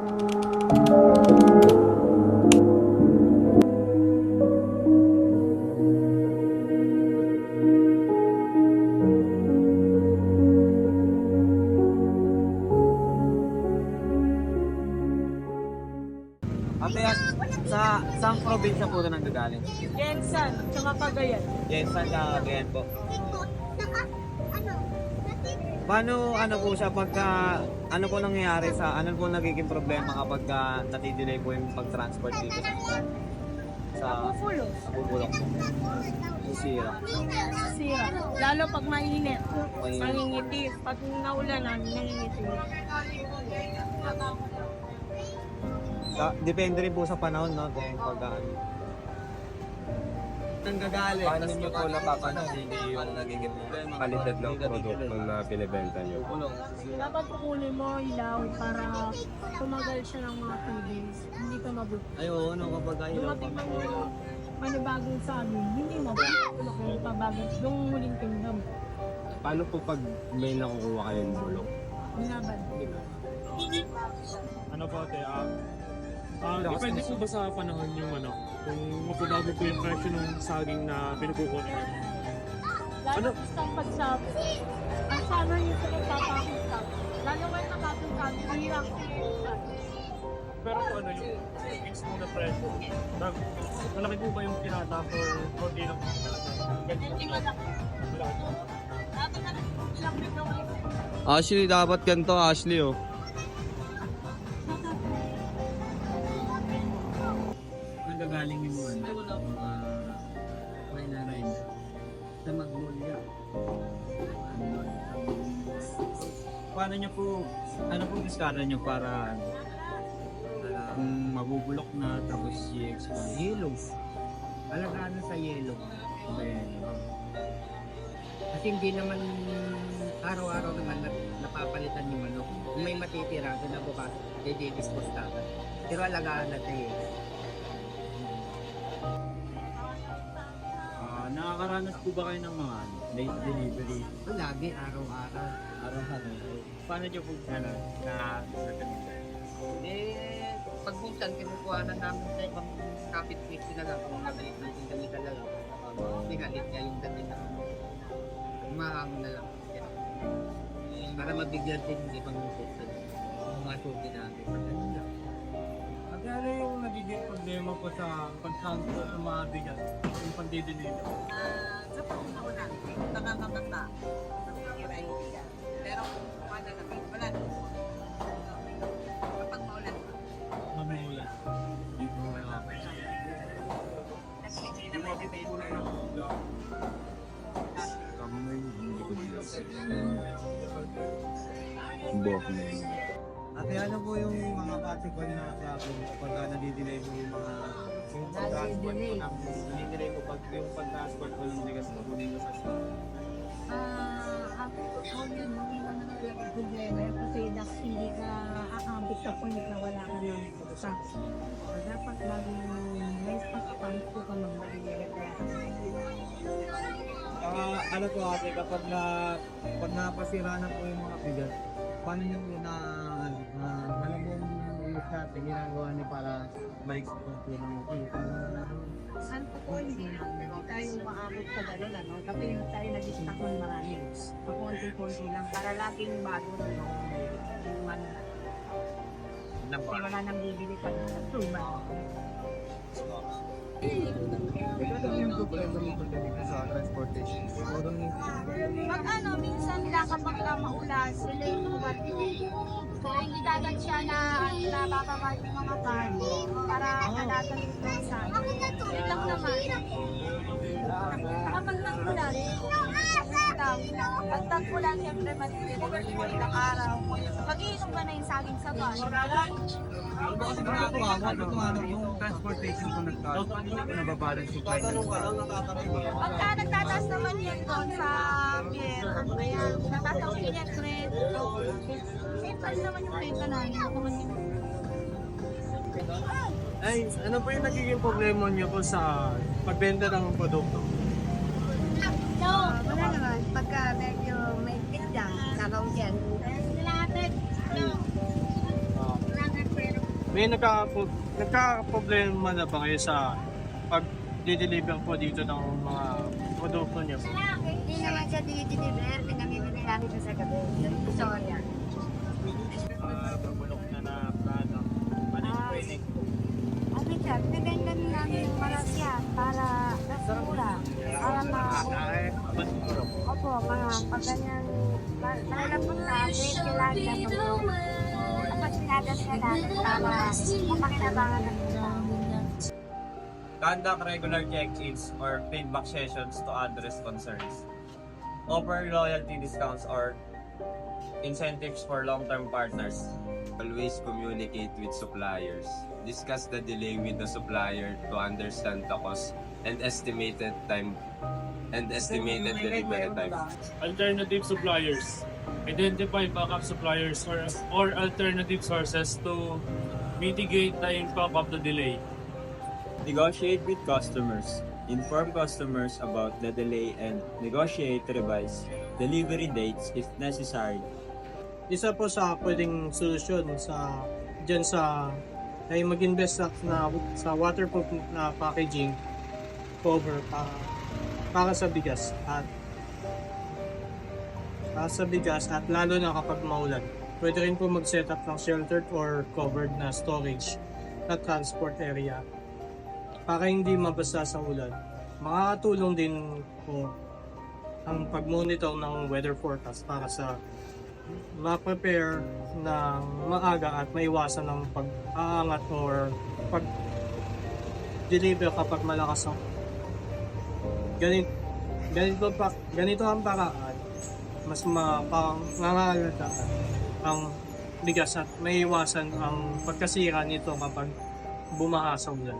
Ate, sa saan probinsya po ito nanggagaling? Jensan, tsaka Cagayan. Jensan, Cagayan po. Paano po siya pagka ano po nangyayari sa ano po nagiging problema kapag natidelay po yung pag-transport dito sa Pupulos. Bubulok po? Sisira. Sira. Lalo pag mainit. Mainit. Nangingiti. Pag naulanan, nangingiti. Depende rin po sa panahon, no? Kung pag nanggagaling. Paano niyo po napapansin yung nagiging kalidad ng produkto na binibenta niyo? Dapat kukunin mo ilaw para tumagal siya ng mga 2 days. Hindi ka mabuti. Ay, oo, no, kapag ayaw. Dumating ng manibagong sa amin, hindi mabuti. Kung pabagay, yung huling kingdom. Paano po pag may nakukuha kayong bulok? Binabad. Ano po ate, depende po ba sa panahon yung ano, kung mapabago po yung presyo ng saging na pinupukot. Lalo sa pag-shop, ang sana yung sa nagpapakita. Lalo kayo nakapagsabi, hirap siya. Pero kung ano yung fix mo na presyo, malaki po ba yung pinata for konti lang? Hindi malaki. Dapat na lang din naman. Ashley, dapat ganito, Ashley, oh. Nagagaling yung may naray sa Magnolia. Paano niyo po, ano po discard niyo para mabubulok na tapos Yellow. Alagaan na sa yellow. Kasi hindi naman araw-araw naman napapalitan yung manok. Kung may matitira, doon na bukas, i-dispose dapat. Pero alagaan na sa yellow. nakakaranas po ba kayo ng mga late delivery? Lagi, araw-araw. Araw-araw. Paano niyo po na Pag minsan, kinukuha na namin sa ibang kapit-piti na lang kung mabalik natin kami talaga. Hindi galit niya yung dati na umahamon na lang. Para mabigyan din yung ibang minsan. Yung mga suki namin. At ano yung nagiging problema po sa pag-transfer ng mga bigas, yung pag-deliver? Sa panguna, nakakabata. Nakikira yung bigas. Pero kung ano naman, wala naman. Kapag maulan, Mamulan. Ate, ano po yung mga practical na problem kapag nadidelay po yung mga yung pag-transport po ng nadidelay po pag yung pag-transport po ng bigas po dito sa store? Ako yun, yung problema yun kasi hindi ka aakabit sa point na wala ka ng stock. So, dapat laging may stock account ko ka mag-deliver. Ano po ate, kapag pag napasira na po yung mga bigas, paano nyo ano po yung strategy ginagawa niyo para ma-export po ng kita? Saan po hindi tayo maabot sa gano'n, ano? Kasi yung tayo nag-stock ng marami. Pakunti-kunti lang para laging bago yung ano. Kasi wala nang bibili pa ng tuba. Ito yung problema nito sa transportation. Pag ano, minsan nila kapag maulan, sila yung tumat mo. So, hindi dagat siya na bababa yung mga car para kadadaling doon sa wait lang naman. Kapag nag-ulan, pag tag-ulan, siyempre matitipid mo ilang araw. Mag-iinom ka na yung saging sa van. Kasi ano yung transportation ko nababalance yung price. Pagka nagtataas naman yan doon sa beer, ano na yan, nagtataas ang pinyat red. Same price naman yung benta namin. Ay, ano po yung nagiging problema niyo po sa pagbenta ng produkto? Wala naman. Pagka medyo may pitang, kakaw dyan. Nilatid. Nilatid pero May nagka-problema na ba kayo sa pag-deliver po dito ng mga produkto niyo? Hindi naman siya dinideliver, pinamimili namin siya sa gabi. Sorry. Pabulok na product. Ano siya, pinaganda namin yung malasya para nasura. Para opo, mga pag ganyan, nalalapot na, kailangan niya kapag pinagas niya natin para mapakinabangan ng tao. Conduct regular check-ins or feedback sessions to address concerns. Offer loyalty discounts or incentives for long-term partners. Always communicate with suppliers. Discuss the delay with the supplier to understand the cost and estimated delivery time. Alternative suppliers. Identify backup suppliers or alternative sources to mitigate the impact of the delay. Negotiate with customers. Inform customers about the delay and negotiate revised delivery dates if necessary. Isa po sa pwedeng solusyon dyan sa ay mag-invest sa waterproof na packaging cover para sa bigas at lalo na kapag maulan. Pwede rin po mag-set up ng sheltered or covered na storage na transport area para hindi mabasa sa ulan. Makakatulong din po ang pag-monitor ng weather forecast para sa ma-prepare ng maaga at maiwasan ng pag-aangat or pag-deliver kapag malakas ang ganito ang paraan mas mangangalagaan ang bigas at maiwasan ang pagkasira nito kapag bumaha sa ulan.